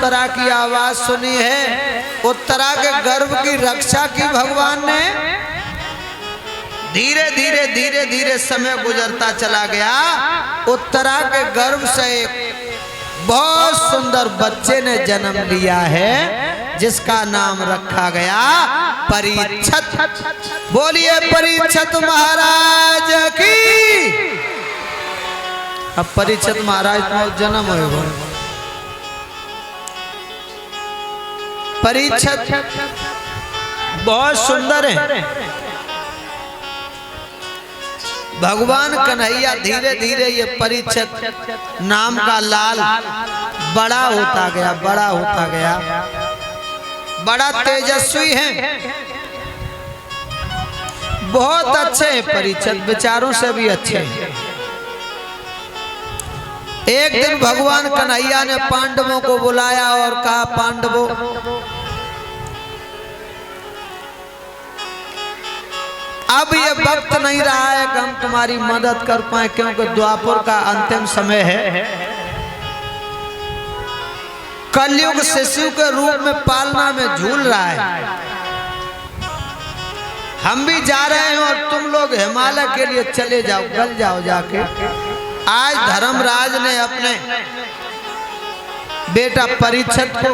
उत्तरा की आवाज सुनी है। उत्तरा के गर्भ की रक्षा की भगवान ने। धीरे धीरे धीरे धीरे समय गुजरता चला गया। उत्तरा के गर्भ से एक बहुत सुंदर बच्चे ने जन्म लिया है, जिसका नाम रखा गया परीक्षित। बोलिए परीक्षित महाराज की। अब परीक्षित महाराज का जन्म होगा। परीक्षित बहुत सुंदर है। भगवान कन्हैया धीरे धीरे ये परीक्षित नाम का लाल बड़ा होता गया, बड़ा होता गया। बड़ा तेजस्वी है, बहुत अच्छे हैं परीक्षित, विचारों से भी अच्छे हैं। एक दिन भगवान कन्हैया ने पांडवों को बुलाया और कहा, पांडवों, अब ये वक्त नहीं रहा है कि हम तुम्हारी मदद कर पाए, क्योंकि द्वापर का अंतिम समय है। कलयुग शिशु के रूप में पालना में झूल रहा है। हम भी जा रहे हैं और तुम लोग हिमालय के लिए चले जाओ, गल जाओ जाके। आज धर्मराज ने अपने बेटा परीक्षित को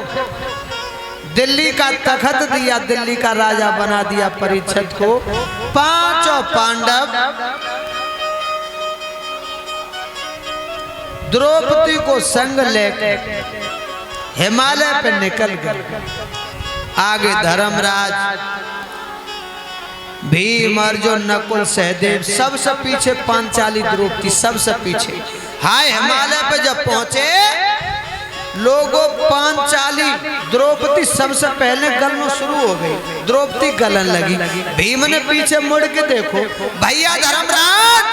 दिल्ली का तखत दिया, दिल्ली का राजा बना दिया परीक्षित को। पांचों पांडव द्रौपदी को संग लेकर हिमालय पे निकल गए। आगे धर्मराज, भीम, अर्जुन, नकुल, सहदेव सबसे पीछे, पांचाली, द्रौपदी सबसे पीछे। हाय हिमालय पे जब पहुंचे, लोगों पांचाली द्रौपदी सबसे पहले गलना शुरू हो गई। द्रौपदी गलन लगी। भीम ने पीछे मुड़ के देखो, भैया धर्मराज,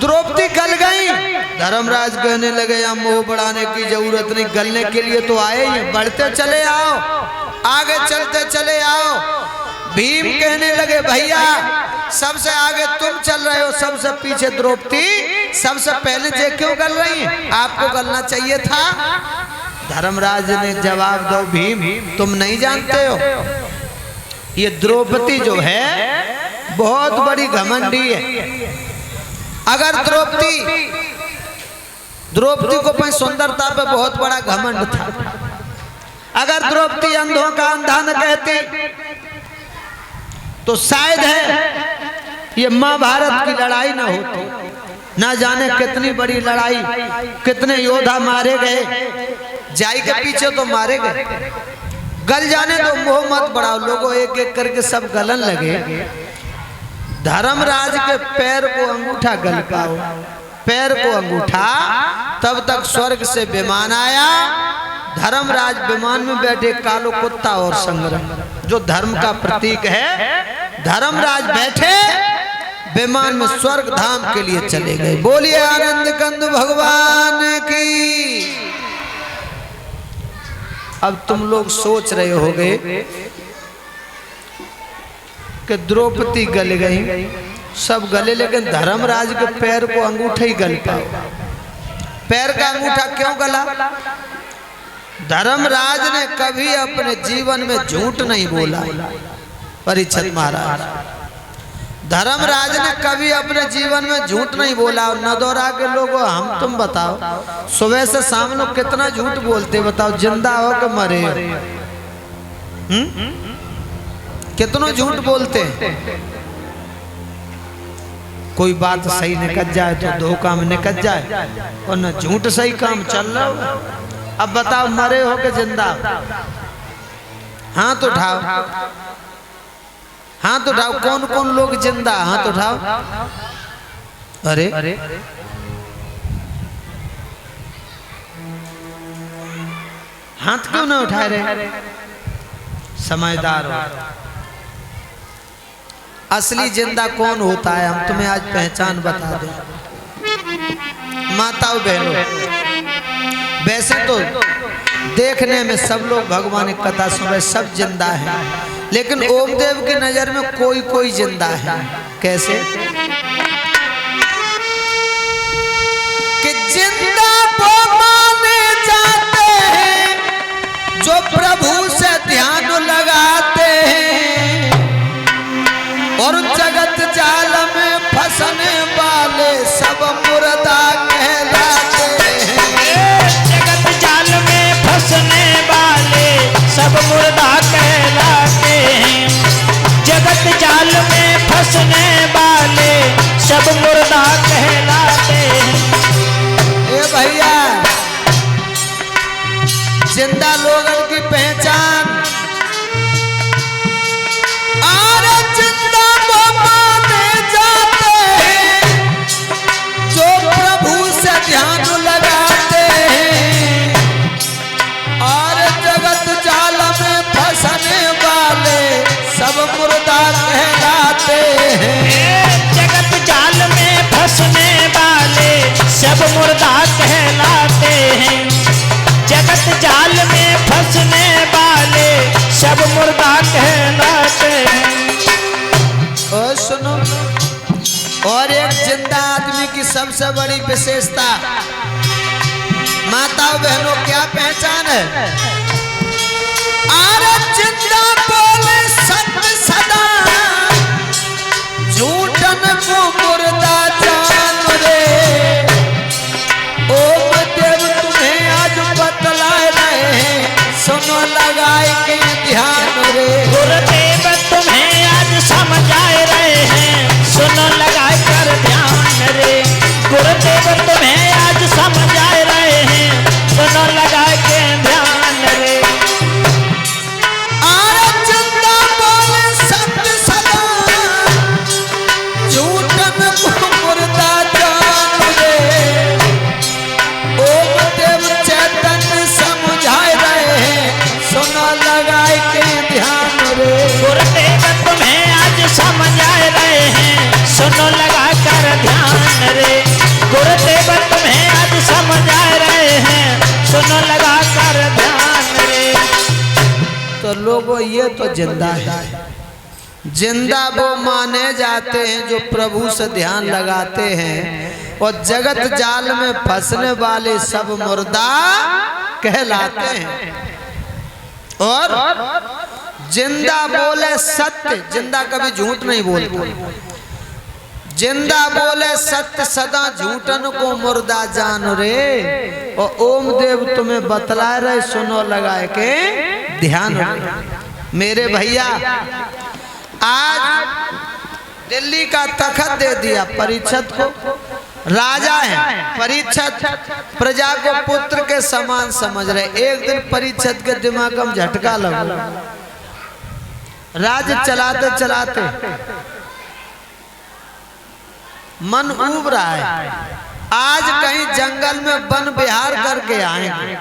द्रौपदी गल गई। धर्मराज कहने लगे, यहाँ मोह बढ़ाने की जरूरत नहीं, गलने के लिए तो आए ही, बढ़ते चले आओ, आगे चलते चले आओ। भीम कहने लगे, भैया सबसे आगे तुम चल रहे हो, सबसे पीछे द्रौपदी, सबसे पहले जे क्यों गल रही है? आपको गलना चाहिए था। धर्मराज ने जवाब दो, भीम तुम नहीं जानते हो, ये द्रौपदी जो है बहुत बड़ी घमंडी है। अगर द्रौपदी को अपनी सुंदरता पे बहुत बड़ा घमंड था। अगर द्रौपदी अंधों का अंधा न कहती तो शायद है ये महाभारत की लड़ाई ना होती। ना जाने कितनी बड़ी लड़ाई, कितने योद्धा मारे गए, जाई के पीछे तो मारे गए। गल जाने तो मोह मत बढ़ाओ, लोगों एक एक करके सब गलन लगे। धर्मराज के पैर को अंगूठा गल पाओ, पैर को अंगूठा, तब तक स्वर्ग से विमान आया। धर्मराज विमान में बैठे, कालो कुत्ता और संग्राम जो धर्म का प्रतीक है, धर्मराज बैठे विमान में स्वर्ग धाम के लिए चले गए। बोलिए आनंद कंद भगवान की। अब तुम लोग सोच रहे होगे कि द्रौपदी गल गई, सब गले, लेकिन धर्मराज के पैर को अंगूठा ही गल पाए। पैर का अंगूठा क्यों गला? धर्मराज ने कभी अपने जीवन में झूठ नहीं बोला। परीक्षित महाराज, धर्मराज ने कभी अपने जीवन में झूठ नहीं बोला। और नदौरा के लोगों, हम तुम बताओ, सुबह से शाम लोग कितना झूठ बोलते, बताओ, जिंदा हो कि मरे? कितना झूठ बोलते। कोई बात सही निकल जाए तो धोखा में निकल जाए, और न झूठ सही काम चल रहा हो। अब बताओ, मरे हो के जिंदा? हाथ उठाओ, हाथ उठाओ, कौन कौन लोग जिंदा? हाथ उठाओ। अरे हाथ क्यों ना उठा रहे? समझदार हो। असली जिंदा कौन होता है, हम तुम्हें आज पहचान बता दें। माताओं बहनों, वैसे तो देखने में सब लोग भगवान की कथा सुन रहे, सब जिंदा है, लेकिन ओमदेव की नजर में कोई कोई जिंदा है। कैसे? कि जिंदा वो माने जाते हैं जिंदा लोगों की पहचान। और जिंदा वो माने जाते हैं जो प्रभु से ध्यान लगाते हैं। और जगत जाल में फंसने वाले सब मुर्दा कहलाते हैं। जगत जाल में फंसने वाले सब मुर्दा कहलाते हैं। जगत जाल में फंसने वाले सब मुर्दा कहलाते हैं। और सुनो, और एक जिंदा आदमी की सबसे बड़ी विशेषता, माताओं बहनों क्या पहचान है? अरे जिंदा बोले सत्य सदा, झूठन को मुर्दा जान रे। ओम देव तुम्हें आज बतलाए रहे हैं, सुनो लगाए के ध्यान रे। गुरुदेव तुम्हें आज समझाए रहे हैं, सुनो लगाए कर ध्यान रे। गुरुदेव तुम्हें आज समझाए रहे हैं, सुनो लगाए के ध्यान रे। अरे जिंदा बोले सत्य सदा, झूठन को मुर्दा जान रे। ओम देव चैतन्य समझाए रहे हैं, सुनो लगाए के ध्यान रे। गुरुदेव तुम्हें आज समझाए रहे हैं, सुनो लगा कर ध्यान रे। गुरुदेव तुम्हें आज समझाए रहे हैं, सुनो लगा कर ध्यान रे। तो लोगों ये तो जिंदा है। जिंदा वो माने जाते हैं जो प्रभु से ध्यान लगाते हैं। और जगत जाल में फंसने वाले सब मुर्दा कहलाते हैं। और जिंदा बोले सत्य, जिंदा कभी झूठ नहीं बोलता। जिंदा बोले सत्य सदा, झूठन को मुर्दा जान रे। और ओम देव तुम्हें बतला रहे, सुनो लगाए के ध्यान रे। मेरे भैया आज दिल्ली का तखत दे दिया परीक्षित को। राजा है परीक्षित, प्रजा को पुत्र के समान समझ रहे। एक दिन परीक्षित के दिमाग में झटका लगा। राज्य चलाते चलाते मन उब रहा है, आज कहीं जंगल में वन विहार करके आएंगे।